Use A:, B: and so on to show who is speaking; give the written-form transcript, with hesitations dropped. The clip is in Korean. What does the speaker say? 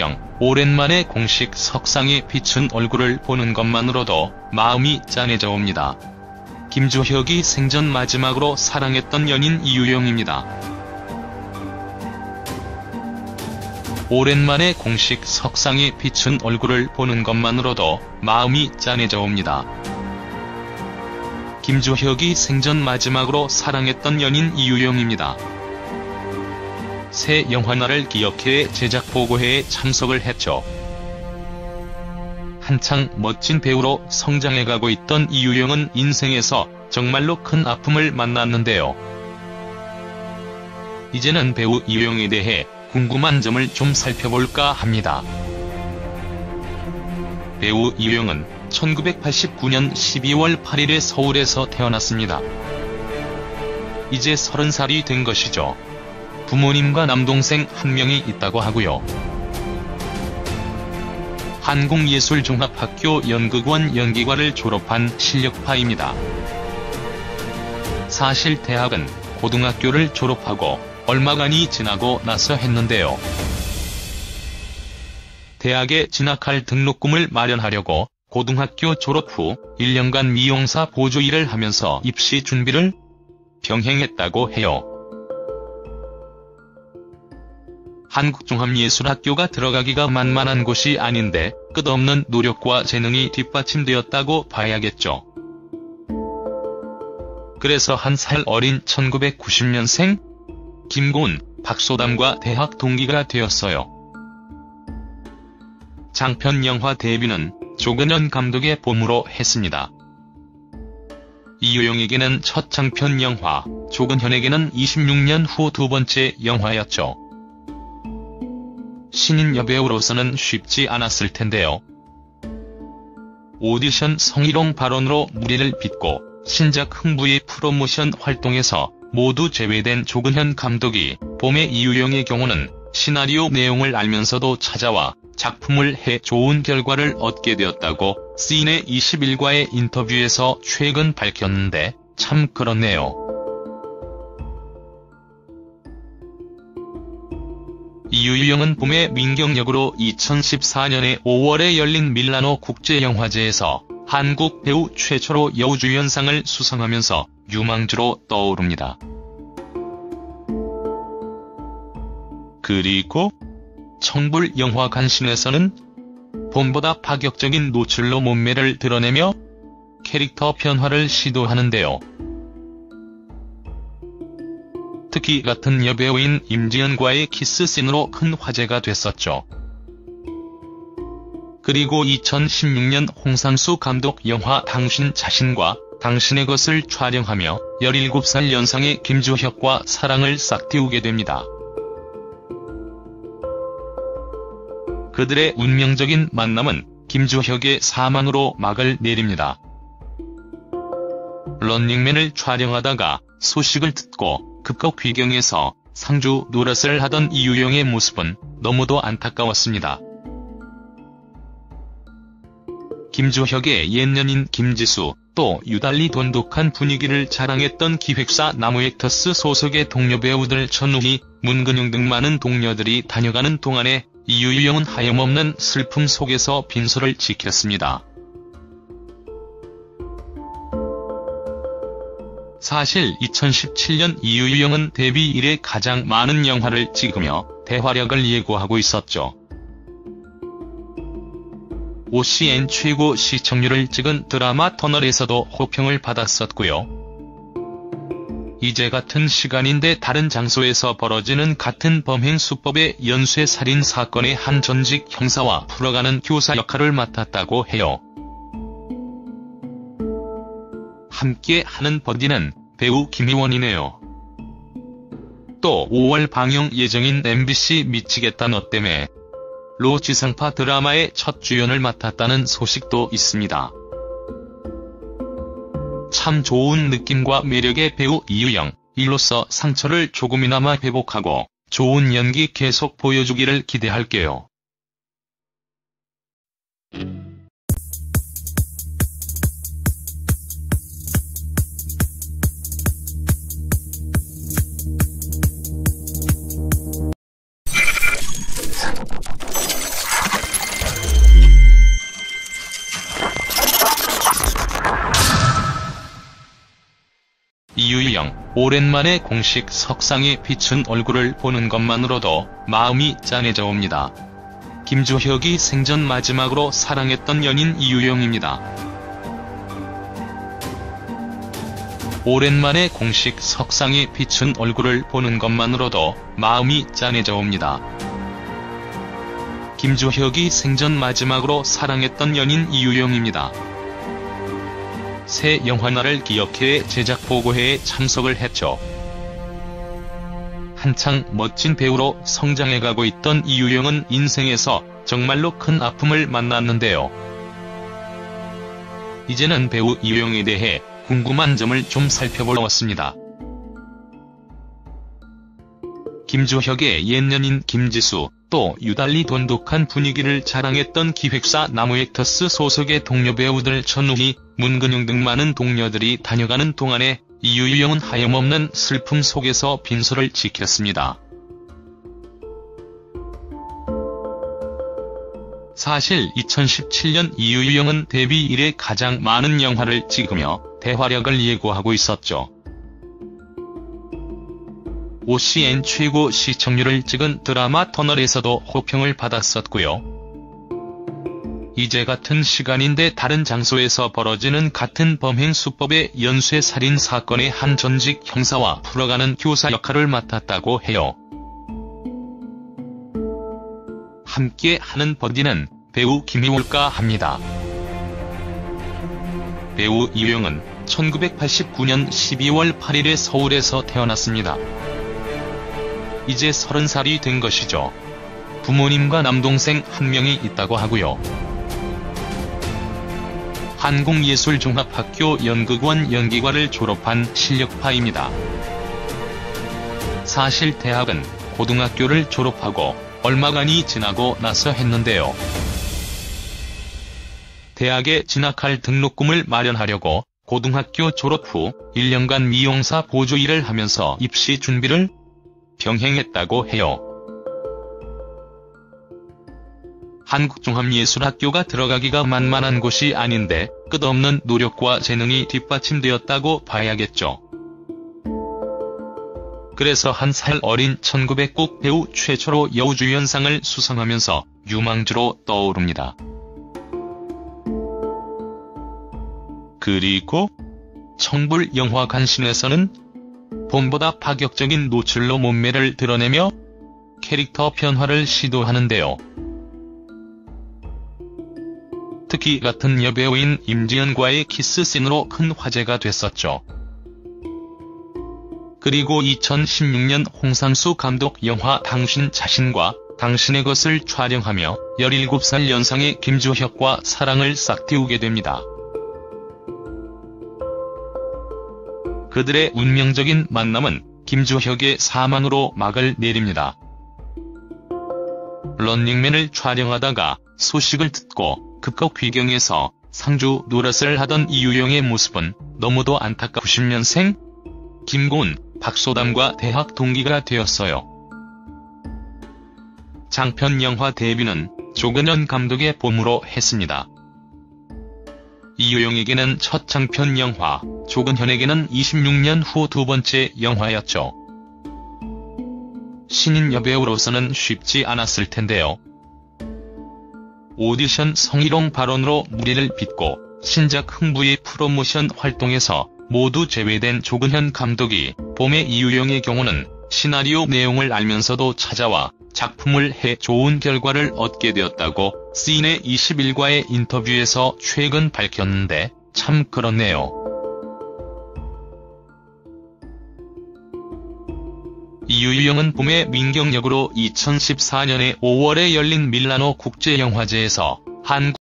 A: 이유영, 오랜만에 공식 석상에 비춘 얼굴을 보는 것만으로도 마음이 짠해져 옵니다. 김주혁이 생전 마지막으로 사랑했던 연인 이유영입니다. 오랜만에 공식 석상에 비춘 얼굴을 보는 것만으로도 마음이 짠해져 옵니다. 김주혁이 생전 마지막으로 사랑했던 연인 이유영입니다. 새 영화날을 기억해 제작 보고회에 참석을 했죠. 한창 멋진 배우로 성장해가고 있던 이유영은 인생에서 정말로 큰 아픔을 만났는데요. 이제는 배우 이유영에 대해 궁금한 점을 좀 살펴볼까 합니다. 배우 이유영은 1989년 12월 8일에 서울에서 태어났습니다. 이제 30살이 된 것이죠. 부모님과 남동생 한 명이 있다고 하고요. 한국예술종합학교 연극원 연기과를 졸업한 실력파입니다. 사실 대학은 고등학교를 졸업하고 얼마간이 지나고 나서 했는데요. 대학에 진학할 등록금을 마련하려고 고등학교 졸업 후 1년간 미용사 보조 일을 하면서 입시 준비를 병행했다고 해요. 한국종합예술학교가 들어가기가 만만한 곳이 아닌데 끝없는 노력과 재능이 뒷받침되었다고 봐야겠죠. 그래서 한 살 어린 1990년생 김고은, 박소담과 대학 동기가 되었어요. 장편 영화 데뷔는 조근현 감독의 봄으로 했습니다. 이유영에게는 첫 장편 영화, 조근현에게는 26년 후 두 번째 영화였죠. 신인 여배우로서는 쉽지 않았을 텐데요. 오디션 성희롱 발언으로 무리를 빚고 신작 흥부의 프로모션 활동에서 모두 제외된 조근현 감독이 봄의 이유영의 경우는 시나리오 내용을 알면서도 찾아와 작품을 해 좋은 결과를 얻게 되었다고 시네 21과의 인터뷰에서 최근 밝혔는데 참 그렇네요. 이유영은 봄의 민경 역으로 2014년에 5월에 열린 밀라노 국제영화제에서 한국 배우 최초로 여우주연상을 수상하면서 유망주로 떠오릅니다. 그리고 청불 영화 간신에서는 봄보다 파격적인 노출로 몸매를 드러내며 캐릭터 변화를 시도하는데요. 특히 같은 여배우인 임지연과의 키스씬으로 큰 화제가 됐었죠. 그리고 2016년 홍상수 감독 영화 당신 자신과 당신의 것을 촬영하며 17살 연상의 김주혁과 사랑을 싹틔우게 됩니다. 그들의 운명적인 만남은 김주혁의 사망으로 막을 내립니다. 런닝맨을 촬영하다가 소식을 듣고 급거 귀경해서 상주 노릇을 하던 이유영의 모습은 너무도 안타까웠습니다. 김주혁의 옛 연인 김지수, 또 유달리 돈독한 분위기를 자랑했던 기획사 나무액터스 소속의 동료 배우들 전우희, 문근영 등 많은 동료들이 다녀가는 동안에 이유영은 하염없는 슬픔 속에서 빈소를 지켰습니다. 사실 2017년 이유영은 데뷔 이래 가장 많은 영화를 찍으며 대활약을 예고하고 있었죠. OCN 최고 시청률을 찍은 드라마 터널에서도 호평을 받았었고요. 이제 같은 시간인데 다른 장소에서 벌어지는 같은 범행 수법의 연쇄살인 사건의 한 전직 형사와 풀어가는 교사 역할을 맡았다고 해요. 함께 하는 버디는 배우 김희원이네요. 또 5월 방영 예정인 MBC 미치겠다 너 때문에 로 지상파 드라마의 첫 주연을 맡았다는 소식도 있습니다. 참 좋은 느낌과 매력의 배우 이유영, 이로써 상처를 조금이나마 회복하고 좋은 연기 계속 보여주기를 기대할게요. 이유영, 오랜만에 공식 석상에 비춘 얼굴을 보는 것만으로도 마음이 짠해져 옵니다. 김주혁이 생전 마지막으로 사랑했던 연인 이유영입니다. 오랜만에 공식 석상에 비춘 얼굴을 보는 것만으로도 마음이 짠해져 옵니다. 김주혁이 생전 마지막으로 사랑했던 연인 이유영입니다. 새 영화날을 기억해 제작 보고회에 참석을 했죠. 한창 멋진 배우로 성장해가고 있던 이유영은 인생에서 정말로 큰 아픔을 만났는데요. 이제는 배우 이유영에 대해 궁금한 점을 좀 살펴보러 왔습니다. 김주혁의 옛 연인 김지수, 또 유달리 돈독한 분위기를 자랑했던 기획사 나무액터스 소속의 동료 배우들 천우희, 문근영 등 많은 동료들이 다녀가는 동안에 이유영은 하염없는 슬픔 속에서 빈소를 지켰습니다. 사실 2017년 이유영은 데뷔 이래 가장 많은 영화를 찍으며 대활약을 예고하고 있었죠. OCN 최고 시청률을 찍은 드라마 터널에서도 호평을 받았었고요. 이제 같은 시간인데 다른 장소에서 벌어지는 같은 범행 수법의 연쇄 살인 사건의 한 전직 형사와 풀어가는 교사 역할을 맡았다고 해요. 함께 하는 버디는 배우 김희월과 합니다. 배우 이유영은 1989년 12월 8일에 서울에서 태어났습니다. 이제 30살이 된 것이죠. 부모님과 남동생 한 명이 있다고 하고요. 한국예술종합학교 연극원 연기과를 졸업한 실력파입니다. 사실 대학은 고등학교를 졸업하고 얼마간이 지나고 나서 했는데요. 대학에 진학할 등록금을 마련하려고 고등학교 졸업 후 1년간 미용사 보조 일을 하면서 입시 준비를 병행했다고 해요. 한국종합예술학교가 들어가기가 만만한 곳이 아닌데 끝없는 노력과 재능이 뒷받침되었다고 봐야겠죠. 그래서 한 살 어린 1900국 배우 최초로 여우주연상을 수상하면서 유망주로 떠오릅니다. 그리고 청불 영화관신에서는 봄보다 파격적인 노출로 몸매를 드러내며 캐릭터 변화를 시도하는데요. 특히 같은 여배우인 임지연과의 키스씬으로 큰 화제가 됐었죠. 그리고 2016년 홍상수 감독 영화 당신 자신과 당신의 것을 촬영하며 17살 연상의 김주혁과 사랑을 싹틔우게 됩니다. 그들의 운명적인 만남은 김주혁의 사망으로 막을 내립니다. 런닝맨을 촬영하다가 소식을 듣고 급거 귀경해서 상주 노릇을 하던 이유영의 모습은 너무도 안타까워 90년생 김고은, 박소담과 대학 동기가 되었어요. 장편 영화 데뷔는 조근현 감독의 봄으로 했습니다. 이유영에게는 첫 장편 영화, 조근현에게는 26년 후 두 번째 영화였죠. 신인 여배우로서는 쉽지 않았을 텐데요. 오디션 성희롱 발언으로 무리를 빚고 신작 흥부의 프로모션 활동에서 모두 제외된 조근현 감독이 봄의 이유영의 경우는 시나리오 내용을 알면서도 찾아와 작품을 해 좋은 결과를 얻게 되었다고 CNN 21과의 인터뷰에서 최근 밝혔는데 참 그렇네요. 이유영은 봄의 민경 역으로 2014년에 5월에 열린 밀라노 국제영화제에서 한국